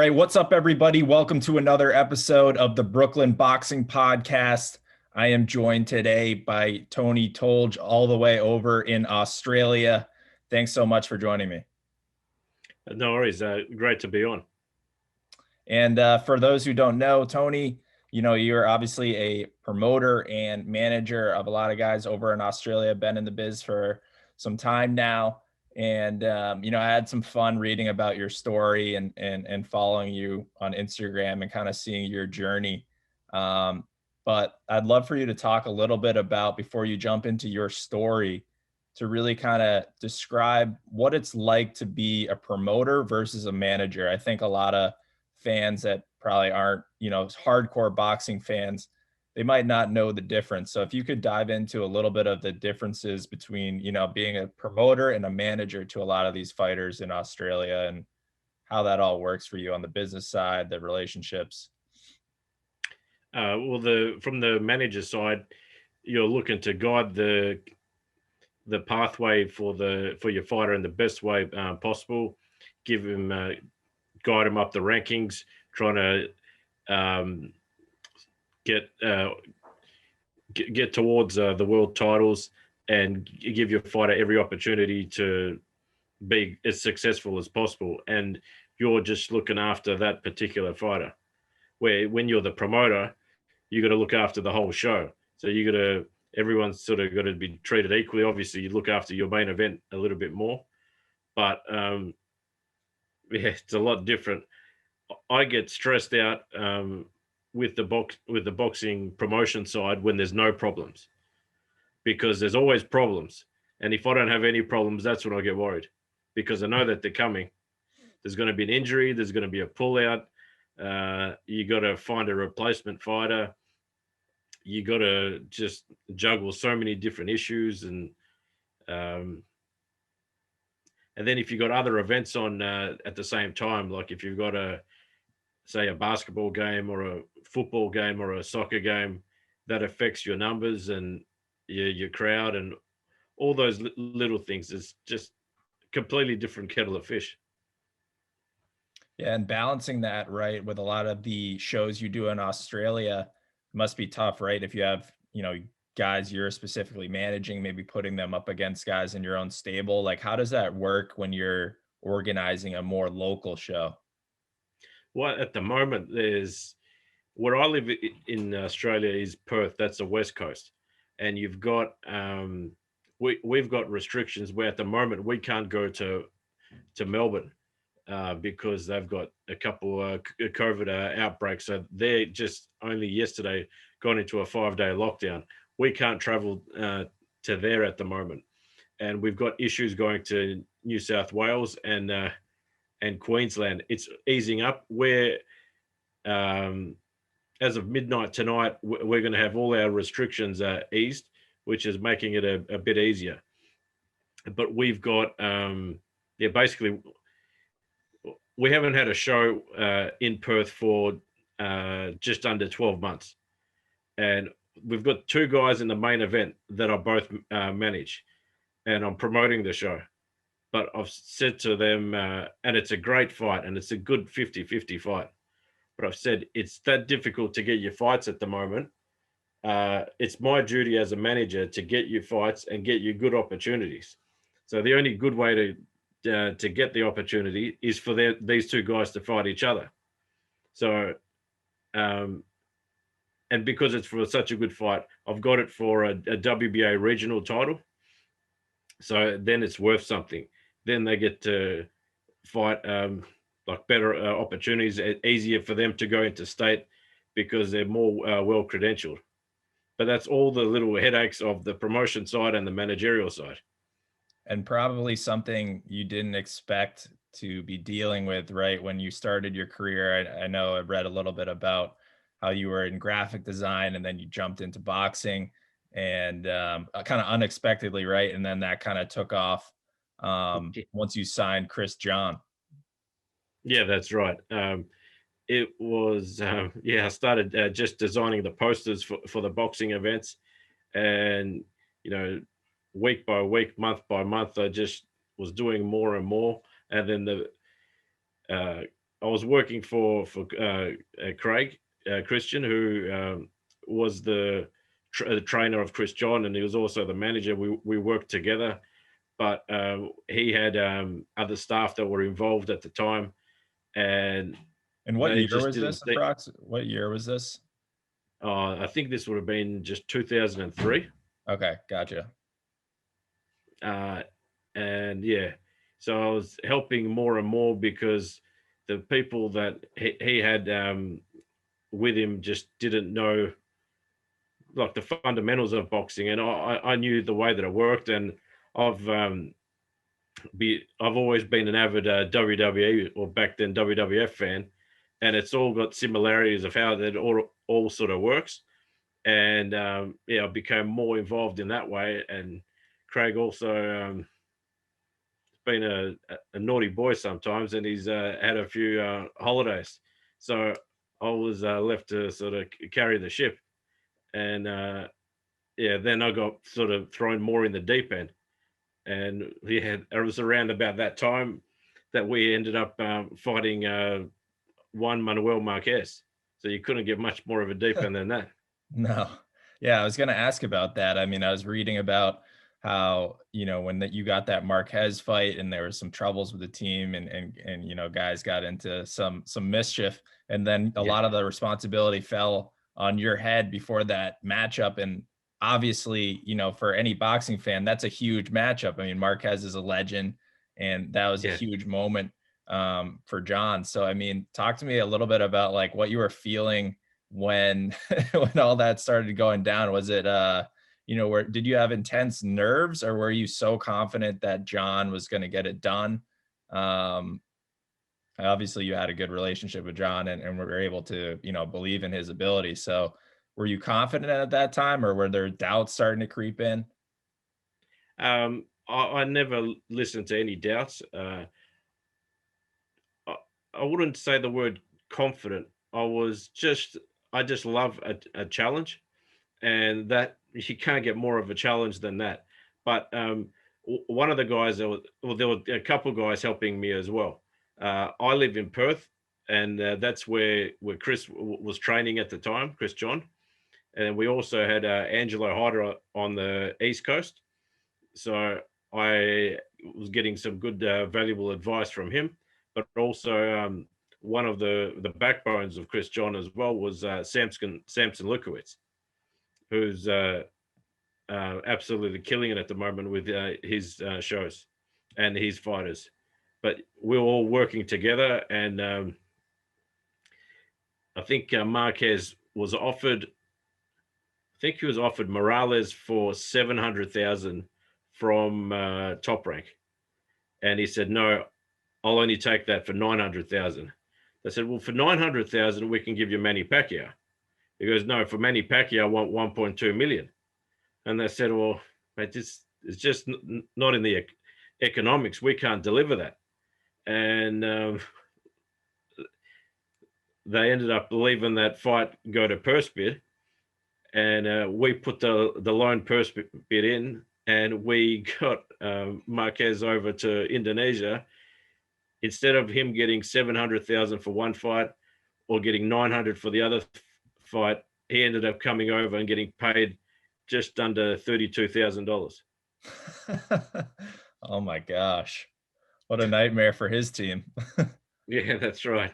right, what's up, everybody? Welcome to another episode of the Brooklyn Boxing Podcast. I am joined today by Tony Tolj, all the way over in Australia. Thanks so much for joining me. No worries. Great to be on. And for those who don't know, Tony, you're obviously a promoter and manager of a lot of guys over in Australia, been in the biz for some time now. And, I had some fun reading about your story and following you on Instagram and kind of seeing your journey. But I'd love for you to talk a little bit about, before you jump into your story, to really kind of describe what it's like to be a promoter versus a manager. I think a lot of fans that probably aren't, hardcore boxing fans, they might not know the difference. So if you could dive into a little bit of the differences between, being a promoter and a manager to a lot of these fighters in Australia, and how that all works for you on the business side, the relationships. From the manager side, you're looking to guide the pathway for your fighter in the best way possible. Give him guide him up the rankings, trying to get towards the world titles, and give your fighter every opportunity to be as successful as possible. And you're just looking after that particular fighter. Where when you're the promoter, you got to look after the whole show. So everyone's sort of got to be treated equally. Obviously, you look after your main event a little bit more, but it's a lot different. I get stressed out with the boxing promotion side when there's no problems, because there's always problems. And if I don't have any problems, that's when I get worried, because I know that they're coming. There's going to be an injury. There's going to be a pullout. You got to find a replacement fighter. You got to just juggle so many different issues, and then if you got other events on at the same time, like if you've got a basketball game or a football game or a soccer game, that affects your numbers and your crowd and all those little things. It's just completely different kettle of fish. Yeah, and balancing that, right, with a lot of the shows you do in Australia must be tough, right? If you have, guys you're specifically managing, maybe putting them up against guys in your own stable. Like, how does that work when you're organizing a more local show? Well, at the moment, there's where I live in Australia is Perth. That's the west coast, and you've got we've got restrictions where at the moment we can't go to Melbourne because they've got a couple COVID outbreaks. So they're just only yesterday gone into a 5-day lockdown. We can't travel to there at the moment, and we've got issues going to New South Wales and Queensland. It's easing up where. As of midnight tonight, we're going to have all our restrictions eased, which is making it a bit easier. But we've got, basically, we haven't had a show in Perth for just under 12 months. And we've got 2 guys in the main event that I both manage, and I'm promoting the show. But I've said to them, and it's a great fight, and it's a good 50-50 fight. But I've said it's that difficult to get your fights at the moment. It's my duty as a manager to get you fights and get you good opportunities. So the only good way to get the opportunity is for these 2 guys to fight each other. So, and because it's for such a good fight, I've got it for a WBA regional title. So then it's worth something. Then they get to fight. Like better opportunities, easier for them to go into state because they're more well credentialed. But that's all the little headaches of the promotion side and the managerial side. And probably something you didn't expect to be dealing with, right, when you started your career. I know I read a little bit about how you were in graphic design and then you jumped into boxing, and kind of unexpectedly, right? And then that kind of took off once you signed Chris John. Yeah, that's right. It was, I started just designing the posters for the boxing events. And, week by week, month by month, I just was doing more and more. And then I was working for Craig Christian, who was the trainer of Chris John, and he was also the manager. We worked together, but he had other staff that were involved at the time, and what they year just was didn't this? think. What year was this? I think this would have been just 2003. Okay, gotcha. Uh, and yeah, so I was helping more and more because the people that he had with him just didn't know like the fundamentals of boxing, and I knew the way that it worked, and I've I've always been an avid WWE, or back then WWF fan, and it's all got similarities of how that all sort of works. And yeah, I became more involved in that way. And Craig also been a naughty boy sometimes, and he's had a few holidays, so I was left to sort of carry the ship. And yeah, then I got sort of thrown more in the deep end. And yeah, it was around about that time that we ended up fighting Juan Manuel Marquez. So you couldn't get much more of a deep end than that. No. Yeah, I was going to ask about that. I mean, I was reading about how, when you got that Marquez fight and there was some troubles with the team, and guys got into some mischief, and then a Yeah, lot of the responsibility fell on your head before that matchup. And obviously, for any boxing fan, that's a huge matchup. I mean, Marquez is a legend, and that was a yeah. huge moment for John. So, I mean, talk to me a little bit about like what you were feeling when when all that started going down. Was it where did you have intense nerves, or were you so confident that John was going to get it done? um Obviously you had a good relationship with John, and were able to believe in his ability. So were you confident at that time, or were there doubts starting to creep in? I never listened to any doubts. I, I wouldn't say the word confident. I just love a challenge, and that you can't get more of a challenge than that. But one of the guys, there were a couple of guys helping me as well. I live in Perth, and that's where Chris was training at the time, Chris John, and we also had Angelo Hyder on the East Coast. So I was getting some good, valuable advice from him. But also, one of the backbones of Chris John as well was Samson Lukowitz, who's absolutely killing it at the moment with his shows and his fighters. But we're all working together, and I think Marquez was offered. I think he was offered Morales for 700,000 from Top Rank, and he said no. I'll only take that for 900,000. They said, well, for 900,000 we can give you Manny Pacquiao. He goes, no, for Manny Pacquiao I want 1.2 million. And they said, well, mate, this is just not in the economics. We can't deliver that. And they ended up leaving that fight go to purse bid, and we put the loan purse bid in, and we got Marquez over to Indonesia. Instead of him getting 700,000 for one fight or getting 900 for the other fight, he ended up coming over and getting paid just under $32,000. Oh my gosh, what a nightmare for his team. Yeah, that's right.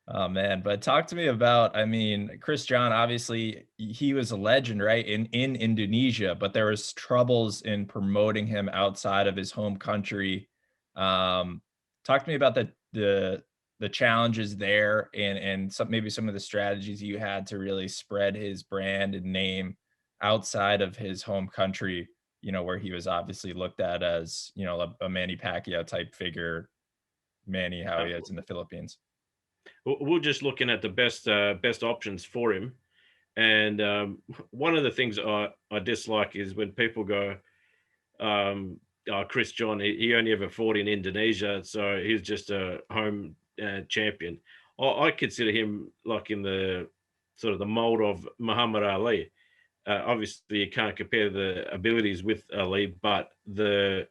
Oh man, but talk to me about, I mean, Chris John, obviously he was a legend, right? In Indonesia, but there was troubles in promoting him outside of his home country. Um, Talk to me about the challenges there, and maybe some of the strategies you had to really spread his brand and name outside of his home country, where he was obviously looked at as, a Manny Pacquiao type figure, Manny, how Uh, he is in the Philippines. we're just looking at the best options for him. And one of the things I dislike is when people go, oh, Chris John, he only ever fought in Indonesia, so he's just a home champion. I consider him like in the sort of the mold of Muhammad Ali. Obviously, you can't compare the abilities with Ali, but the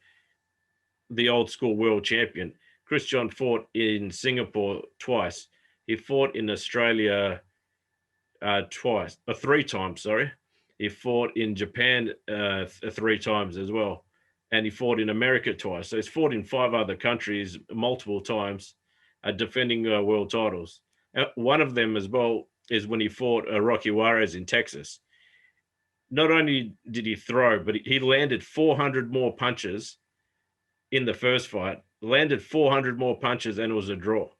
old school world champion. Chris John fought in Singapore twice. He fought in Australia three times. Sorry, he fought in Japan three times as well, and he fought in America twice. So he's fought in 5 other countries multiple times, defending world titles. One of them as well is when he fought Rocky Juarez in Texas. Not only did he throw, but he landed 400 more punches in the first fight. Landed 400 more punches, and it was a draw.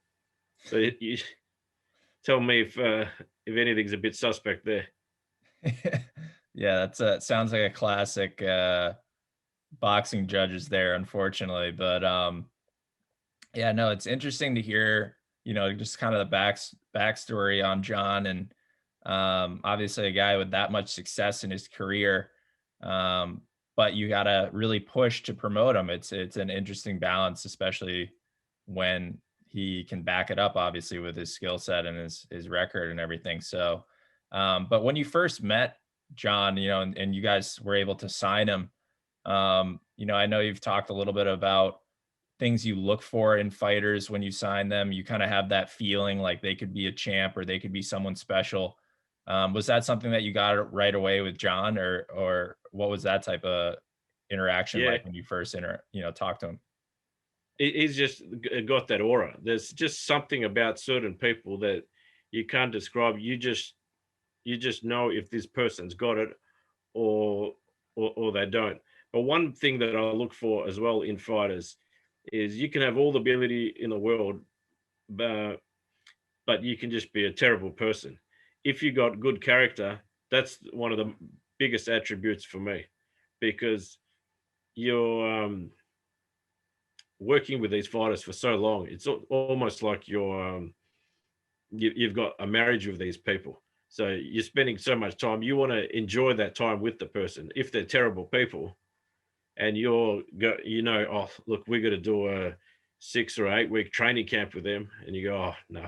So you tell me if anything's a bit suspect there. Yeah, sounds like a classic boxing judges there, unfortunately. But yeah, no, it's interesting to hear, just kind of the backstory on John, and obviously a guy with that much success in his career. But you gotta really push to promote him. It's an interesting balance, especially when he can back it up, obviously, with his skill set and his record and everything. So, but when you first met John, and you guys were able to sign him, I know you've talked a little bit about things you look for in fighters when you sign them. You kind of have that feeling like they could be a champ or they could be someone special. Was that something that you got right away with John, or what was that type of interaction Yeah, like when you first talked to him? he's just got that aura. There's just something about certain people that you can't describe. You just know if this person's got it or they don't. But one thing that I look for as well in fighters is you can have all the ability in the world, but you can just be a terrible person. If you got good character, that's one of the biggest attributes for me, because you're working with these fighters for so long. It's almost like you've got a marriage with these people. So you're spending so much time. You want to enjoy that time with the person. If they're terrible people, and oh, look, we're going to do a 6 or 8 week training camp with them, and you go, oh no,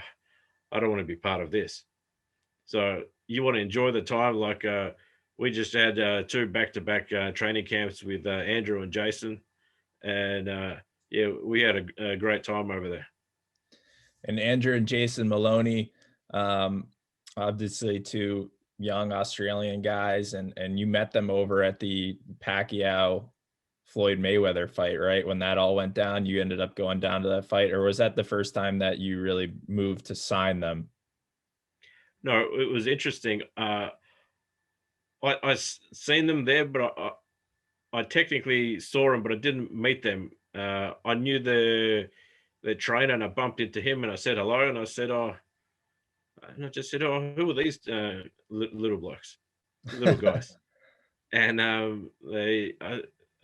I don't want to be part of this. So you want to enjoy the time. Like we just had 2 back-to-back training camps with Andrew and Jason, and yeah, we had a great time over there. And Andrew and Jason Moloney, obviously 2 young Australian guys, and you met them over at the Pacquiao Floyd Mayweather fight, right? When that all went down, you ended up going down to that fight, or was that the first time that you really moved to sign them? No, it was interesting. I seen them there, but I technically saw them, but I didn't meet them. I knew the trainer, and I bumped into him, and I said hello, and I said, oh, and I just said, oh, who are these little blokes, little guys? And I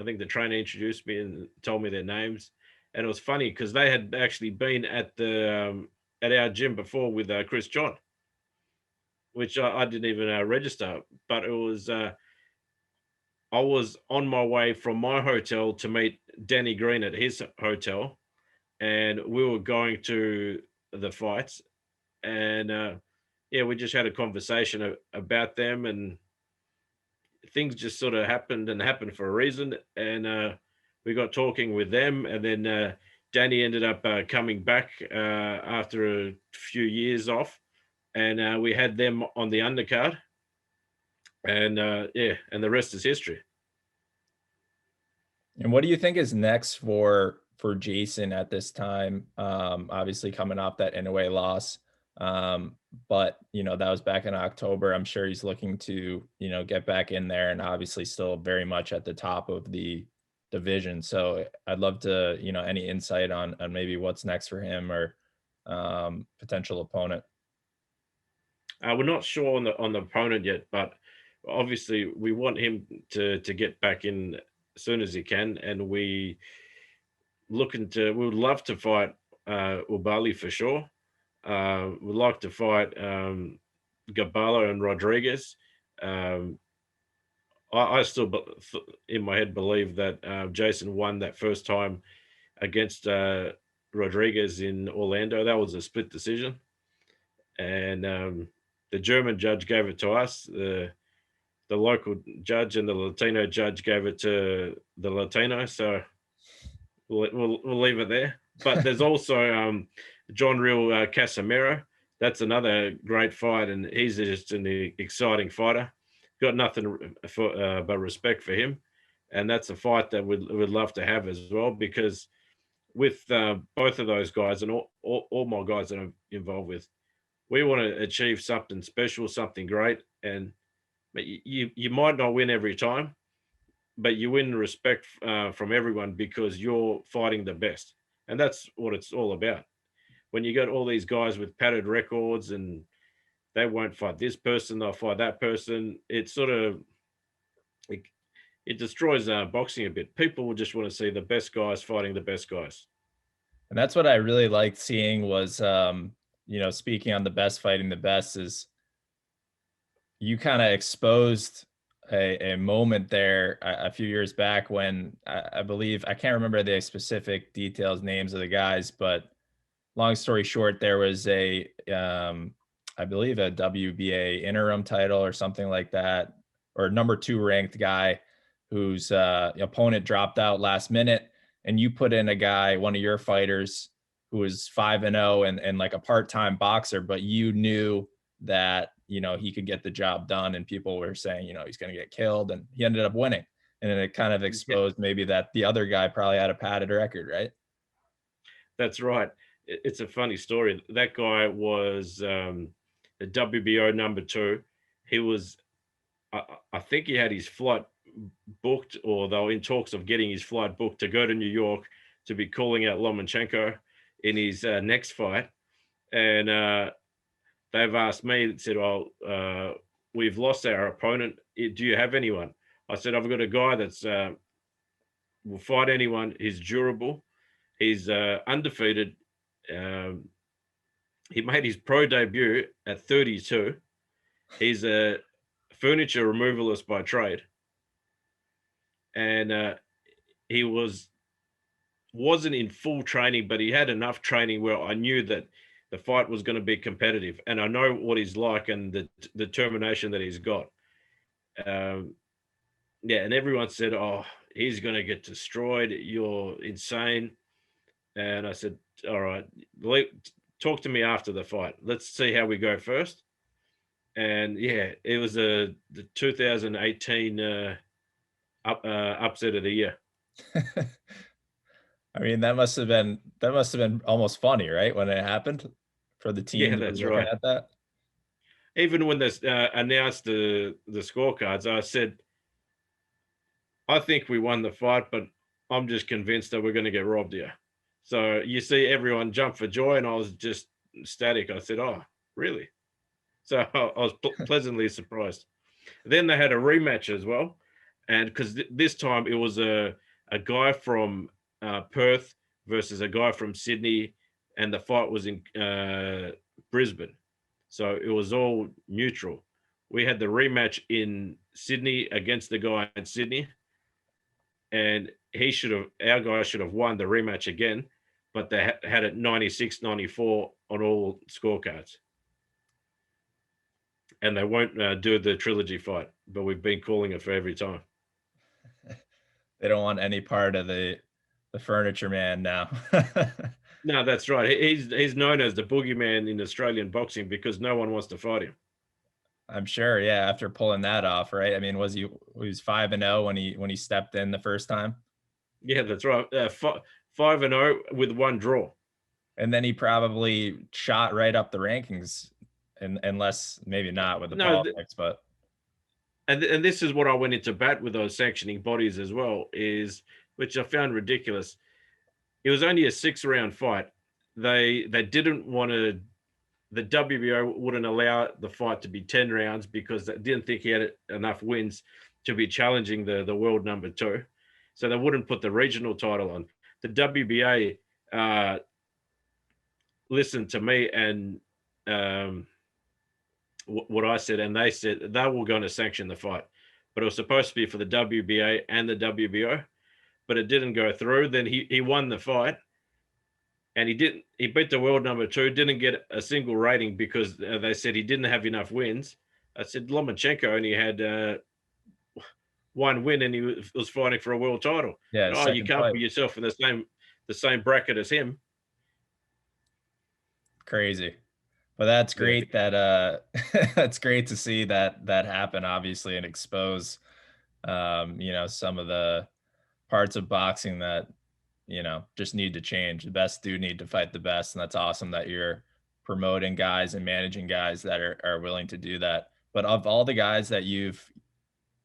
think the trainer introduced me and told me their names, and it was funny because they had actually been at our gym before with Chris John, which I didn't even register, but it was. I was on my way from my hotel to meet Danny Green at his hotel, and we were going to the fights, and yeah, we just had a conversation about them, and things just sort of happened for a reason, and we got talking with them, and then Danny ended up coming back after a few years off, and we had them on the undercard, and yeah, and the rest is history. And what do you think is next for Jason at this time? Obviously coming off that NOA loss. But that was back in October. I'm sure he's looking to, get back in there, and obviously still very much at the top of the division. So I'd love to, any insight on maybe what's next for him, or potential opponent. We're not sure on the opponent yet, but obviously we want him to get back in as soon as he can, and we would love to fight Ubali for sure. We'd like to fight Gabalo and Rodriguez. I still in my head believe that Jason won that first time against Rodriguez in Orlando. That was a split decision, and the German judge gave it to us. The local judge and the Latino judge gave it to the Latino. So we'll leave it there. But there's also John Real Casimiro. That's another great fight, and he's just an exciting fighter. Got nothing but respect for him, and that's a fight that we'd love to have as well, because with both of those guys and all my guys that I'm involved with, we want to achieve something special, something great, and you might not win every time, but you win respect from everyone because you're fighting the best, and that's what it's all about. When you got all these guys with padded records and they won't fight this person, they'll fight that person. It sort of it, it destroys boxing a bit. People will just want to see the best guys fighting the best guys. And that's what I really liked seeing was, speaking on the best fighting the best, is you kind of exposed a moment there a few years back when I believe, I can't remember the specific details, names of the guys, but long story short, there was I believe a WBA interim title or something like that, or number 2 ranked guy whose opponent dropped out last minute, and you put in a guy, one of your fighters, who was 5-0 and like a part-time boxer, but you knew that he could get the job done, and people were saying he's going to get killed, and he ended up winning, and then it kind of exposed maybe that the other guy probably had a padded record, right? That's right. It's a funny story. That guy was the WBO number 2. He was, I think he had his flight booked, or they were in talks of getting his flight booked to go to New York to be calling out Lomachenko in his next fight. And they've asked me, said, "Oh, we've lost our opponent. Do you have anyone?" I said, "I've got a guy that's will fight anyone. He's durable. He's undefeated. He made his pro debut at 32. He's a furniture removalist by trade, and he wasn't in full training, but he had enough training where I knew that the fight was going to be competitive, and I know what he's like and the determination that he's got." Yeah, and everyone said, "Oh, he's going to get destroyed. You're insane." And I said, "All right, talk to me after the fight. Let's see how we go first." And yeah, it was the 2018 upset of the year. I mean, that must have been almost funny, right? When it happened, for the team Yeah, to be that's looking right. at that. Even when they announced the scorecards, I said, "I think we won the fight, but I'm just convinced that we're going to get robbed here." So you see everyone jump for joy, and I was just ecstatic. I said, "Oh, really?" So I was pleasantly surprised. Then they had a rematch as well, and because this time it was a guy from Perth versus a guy from Sydney, and the fight was in Brisbane, so it was all neutral. We had the rematch in Sydney against the guy in Sydney, and our guy should have won the rematch again, but they had it 96-94 on all scorecards. And they won't do the trilogy fight, but we've been calling it for every time. They don't want any part of the furniture man now. No, that's right. He's known as the boogeyman in Australian boxing because no one wants to fight him. I'm sure, yeah, after pulling that off, right? I mean, he was 5-0 when he stepped in the first time? Yeah, that's right. 5-0 with 1 draw. And then he probably shot right up the rankings, unless maybe not with the No, politics, but and this is what I went into bat with those sanctioning bodies as well, is which I found ridiculous. It was only a 6-round fight. They didn't want to. The WBO wouldn't allow the fight to be 10 rounds because they didn't think he had enough wins to be challenging the world number 2. So they wouldn't put the regional title on. The WBA listened to me and what I said, and they said they were going to sanction the fight, but it was supposed to be for the WBA and the WBO, but it didn't go through. Then he won the fight, and he beat the world number 2, didn't get a single rating because they said he didn't have enough wins. I said Lomachenko only had 1 win, and he was fighting for a world title. yeah, And, you second can't fight. put yourself in the same bracket as him. Crazy. But that's Yeah. great that that's great to see that happen, obviously, and expose some of the parts of boxing that just need to change. The best do need to fight the best, and that's awesome that you're promoting guys and managing guys that are willing to do that. But of all the guys that you've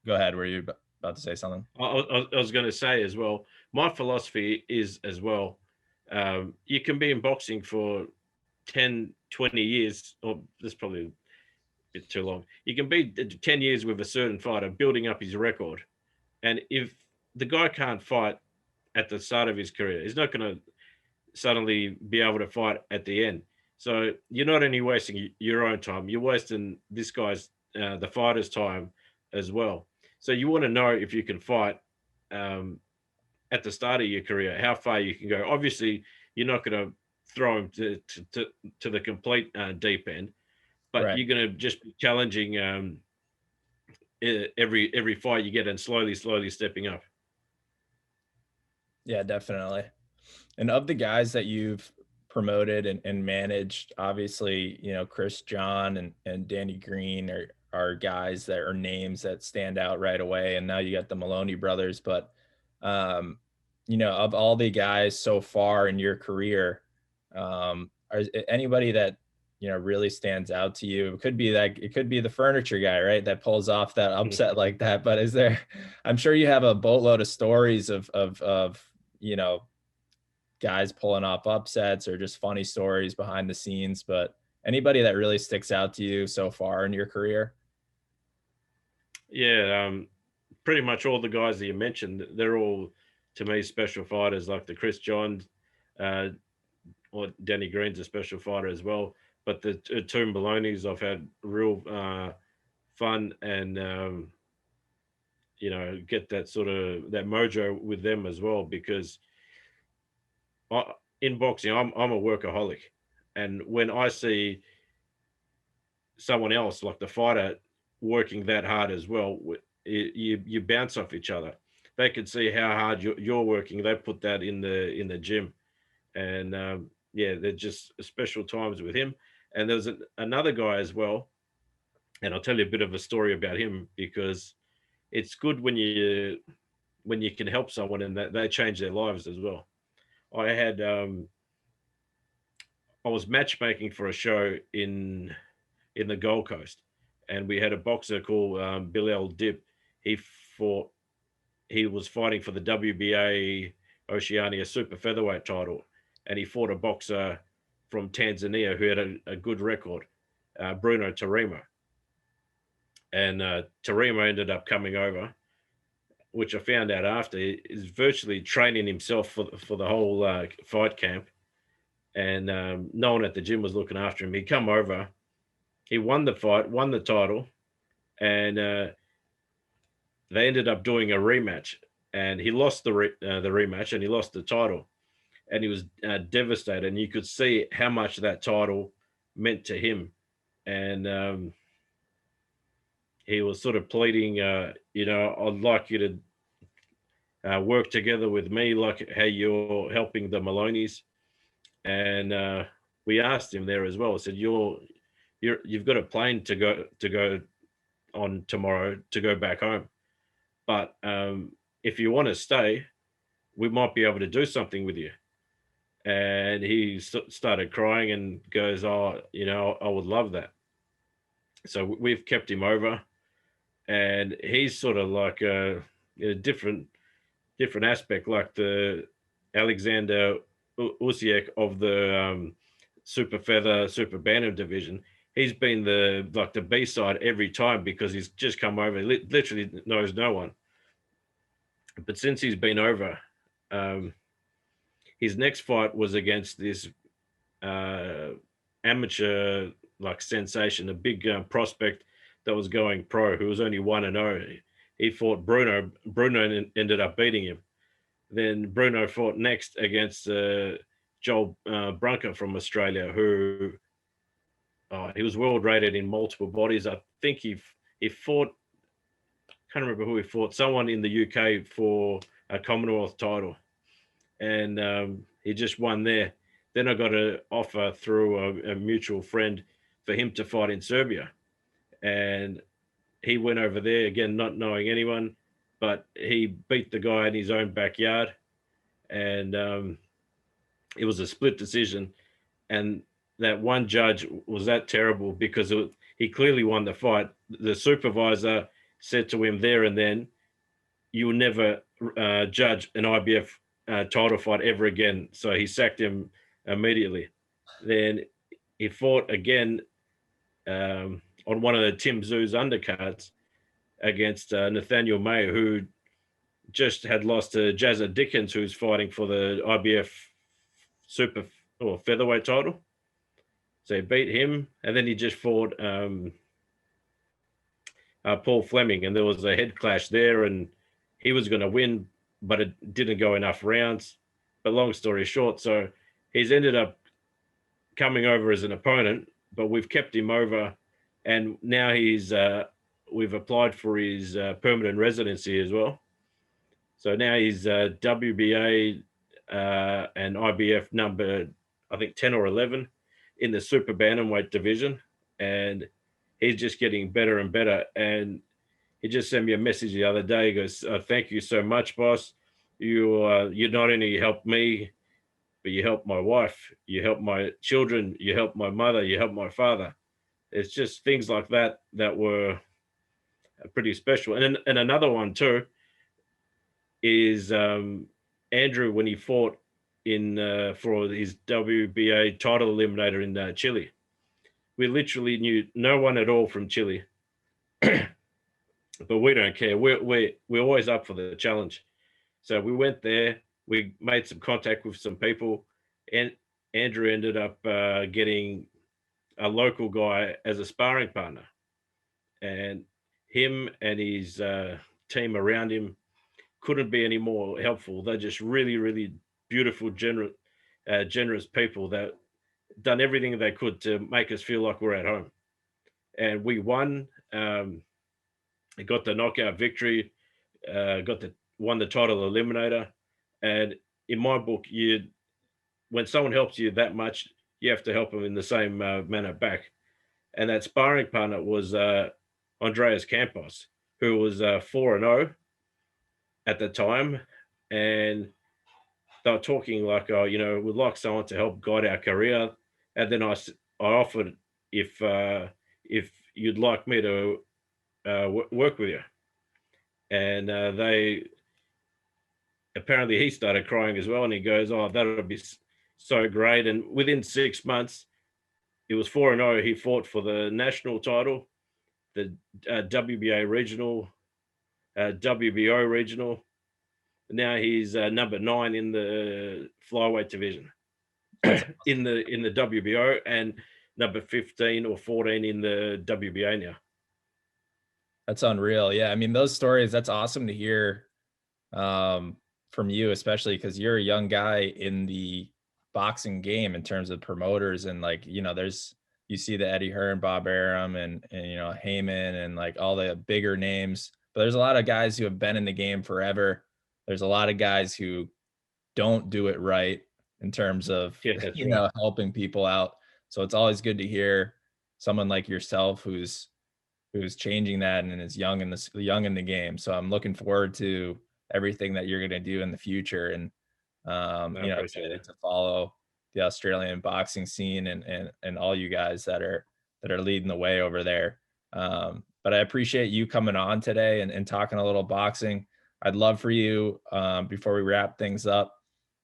go ahead, were you about to say something? I was going to say as well, my philosophy is as well, you can be in boxing for 10, 20 years, or this probably a bit too long. You can be 10 years with a certain fighter, building up his record. And if the guy can't fight at the start of his career, he's not going to suddenly be able to fight at the end. So you're not only wasting your own time, you're wasting this guy's, the fighter's time as well. So you want to know if you can fight um, at the start of your career, how far you can go. Obviously, you're not going to throw him to the complete deep end, but Right. you're going to just be challenging every fight you get and slowly stepping up. Yeah, definitely. And of the guys that you've promoted and managed, obviously, Chris John and Danny Green are guys that are names that stand out right away. And now you got the Moloney brothers. But, of all the guys so far in your career, anybody that, really stands out to you? It could be the furniture guy, right? That pulls off that upset like that. But I'm sure you have a boatload of stories of, guys pulling off upsets or just funny stories behind the scenes, but anybody that really sticks out to you so far in your career? Yeah, pretty much all the guys that you mentioned, they're all to me special fighters, like the Chris Johns, uh, or Danny Green's a special fighter as well. But the two Maloneys, I've had real fun and get that sort of that mojo with them as well because in boxing I'm a workaholic, and when I see someone else like the fighter working that hard as well, you bounce off each other. They can see how hard you're working. They put that in the gym, and yeah, they're just special times with him. And there's another guy as well, and I'll tell you a bit of a story about him because it's good when you can help someone and that they change their lives as well. I had I was matchmaking for a show in the Gold Coast, and we had a boxer called Bilal Dip. He fought. He was fighting for the WBA Oceania Super Featherweight title, and he fought a boxer from Tanzania who had a good record, Bruno Tarima. And Tarima ended up coming over, which I found out after. Is virtually training himself for the whole fight camp, and no one at the gym was looking after him. He come over, he won the fight, won the title, and they ended up doing a rematch, and he lost the rematch, and he lost the title, and he was devastated, and you could see how much that title meant to him, and he was sort of pleading, I'd like you to work together with me, like how you're helping the Maloneys, and we asked him there as well. I said, you've got a plane to go on tomorrow to go back home. But if you want to stay, we might be able to do something with you. And he started crying and goes, oh, I would love that. So we've kept him over, and he's sort of like a different aspect, like the Alexander Usyk of the super feather, super bantam division. He's been the B side every time because he's just come over. Literally knows no one. But since he's been over, um, his next fight was against this uh, amateur like sensation, a big prospect that was going pro, who was only 1-0. He fought Bruno. Bruno ended up beating him. Then Bruno fought next against Joel Brunker from Australia, who he was world rated in multiple bodies. I think he fought. Can't remember who he fought. Someone in the UK for a Commonwealth title, and he just won there. Then I got an offer through a mutual friend for him to fight in Serbia. And he went over there again, not knowing anyone, but he beat the guy in his own backyard. And it was a split decision. And that one judge was that terrible because he clearly won the fight. The supervisor said to him there and then, "You will never judge an IBF title fight ever again." So he sacked him immediately. Then he fought again on one of the Tim Zoo's undercards against Nathaniel Mayer, who just had lost to Jazza Dickens, who's fighting for the IBF super or featherweight title. So he beat him, and then he just fought Paul Fleming, and there was a head clash there, and he was going to win, but it didn't go enough rounds. But long story short, so he's ended up coming over as an opponent, but we've kept him over, and now we've applied for his permanent residency as well. So now he's WBA and IBF number, I think 10 or 11 in the super bantamweight division, and he's just getting better and better. And he just sent me a message the other day. He goes, "Thank you so much, boss. You not only helped me, but you helped my wife, you helped my children, you helped my mother, you helped my father." It's just things like that that were pretty special. And another one too is Andrew, when he fought in for his WBA title eliminator in Chile. We literally knew no one at all from Chile, but we don't care. We're always up for the challenge. So we went there. We made some contact with some people, and Andrew ended up getting a local guy as a sparring partner, and him and his team around him couldn't be any more helpful. They're just really, really beautiful, generous people that done everything they could to make us feel like we're at home. And we won. Got the knockout victory. Won the title eliminator. And in my book, when someone helps you that much, you have to help them in the same manner back. And that sparring partner was Andreas Campos, who was 4-0 at the time, and they were talking like, "Oh, we'd like someone to help guide our career." And then I offered if you'd like me to work with you, and they apparently he started crying as well, and he goes, "Oh, that would be so great." And within 6 months, it was 4-0. He fought for the national title, the WBA regional, WBO regional. Now he's number 9 in the flyweight division in the WBO, and number 15 or 14 in the WBA now. That's unreal. Yeah, I mean, those stories, that's awesome to hear from you, especially because you're a young guy in the boxing game in terms of promoters, and like, you see the Eddie Hearn, Bob Arum, and Heyman, and like all the bigger names, but there's a lot of guys who have been in the game forever. There's a lot of guys who don't do it right in terms of helping people out. So it's always good to hear someone like yourself who's changing that and is young in the game. So I'm looking forward to everything that you're going to do in the future, and excited to follow the Australian boxing scene and all you guys that are leading the way over there. But I appreciate you coming on today and talking a little boxing. I'd love for you, before we wrap things up,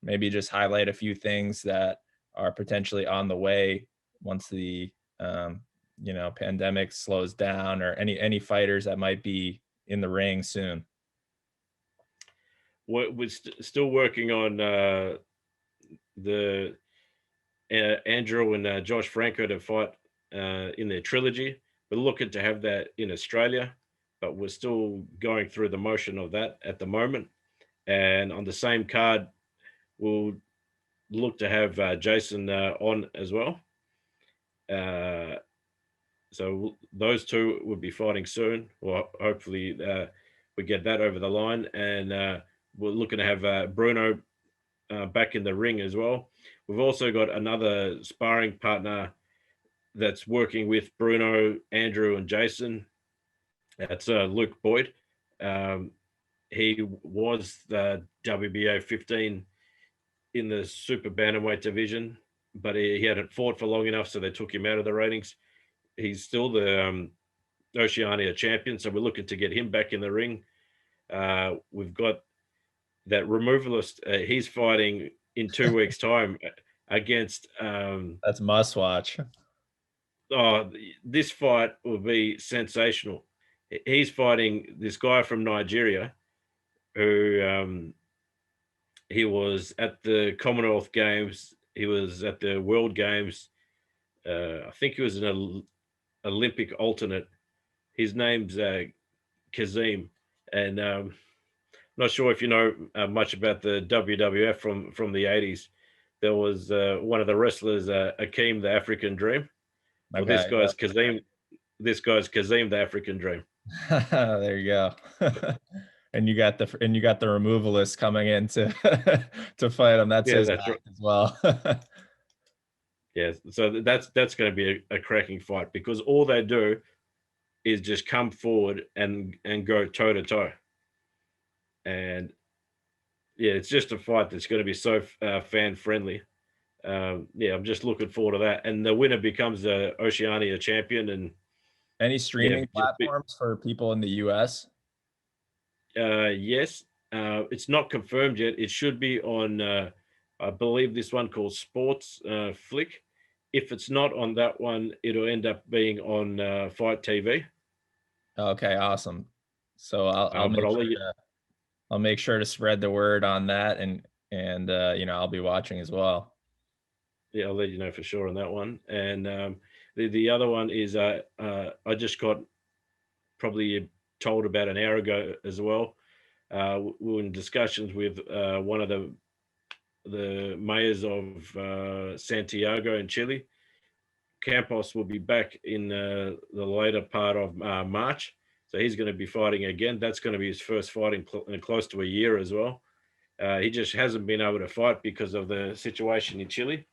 maybe just highlight a few things that are potentially on the way once the pandemic slows down, or any fighters that might be in the ring soon. We're still working on the Andrew and Josh Franco to fight in their trilogy. We're looking to have that in Australia, but we're still going through the motion of that at the moment. And on the same card, we'll look to have Jason on as well. So those two will be fighting soon. Well, hopefully we get that over the line. And we're looking to have Bruno back in the ring as well. we've also got another sparring partner that's working with Bruno, Andrew, and Jason. That's Luke Boyd. He was the WBO 15 in the super bantamweight division, but he hadn't fought for long enough, so they took him out of the ratings. He's still the Oceania champion, so we're looking to get him back in the ring. We've got that removalist. He's fighting in 2 weeks' time against. That's must watch. Oh, this fight will be sensational. He's fighting this guy from Nigeria who he was at the Commonwealth Games. He was at the World Games. I think he was an Olympic alternate. His name's Kazim, and not sure if you know much about the WWF from the 80s. There was one of the wrestlers, Akeem, the African Dream. Well, Okay, this guy's Kazim. This guy's Kazim, the African Dream. there you go. And you got the removalist coming in to to fight him. That's his act right as well. Yeah, so that's going to be a cracking fight, because all they do is just come forward and go toe to toe, and yeah, it's just a fight that's going to be so fan friendly. Yeah, I'm just looking forward to that, and the winner becomes the Oceania champion. And any streaming platforms for people in the US? Yes, it's not confirmed yet. It should be on, I believe, this one called Sports Flick. If it's not on that one, it'll end up being on Fight TV. Okay, awesome. So I'll make sure to spread the word on that, and I'll be watching as well. Yeah, I'll let you know for sure on that one. And the other one is I just got probably told about an hour ago as well. We were in discussions with one of the mayors of Santiago in Chile. Campos will be back in the later part of March, so he's going to be fighting again. That's going to be his first fight in close to a year as well. He just hasn't been able to fight because of the situation in Chile,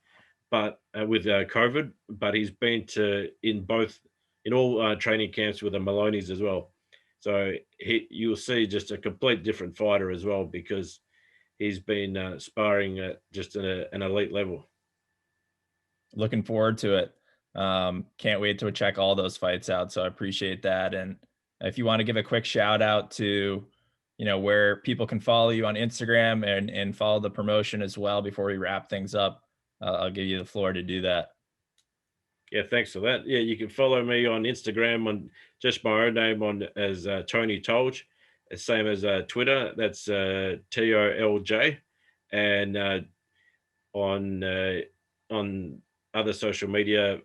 but with COVID. But he's been in all training camps with the Maloneys as well. So you'll see just a complete different fighter as well, because he's been sparring at just an elite level. Looking forward to it. Can't wait to check all those fights out. So I appreciate that. And if you want to give a quick shout out to, where people can follow you on Instagram and follow the promotion as well before we wrap things up, I'll give you the floor to do that. Yeah, thanks for that. Yeah, you can follow me on Instagram on just my own name as Tony Tolj, same as Twitter. That's TOLJ, and on other social media,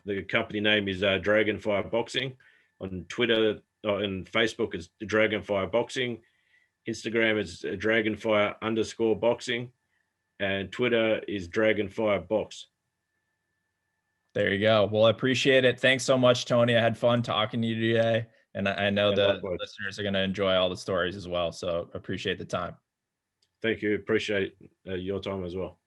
the company name is Dragonfire Boxing. On Twitter and Facebook is Dragonfire Boxing. Instagram is Dragonfire_boxing, and Twitter is Dragonfire Box. There you go. Well, I appreciate it. Thanks so much, Tony. I had fun talking to you today, and I know the listeners are going to enjoy all the stories as well. So appreciate the time. Thank you. Appreciate your time as well.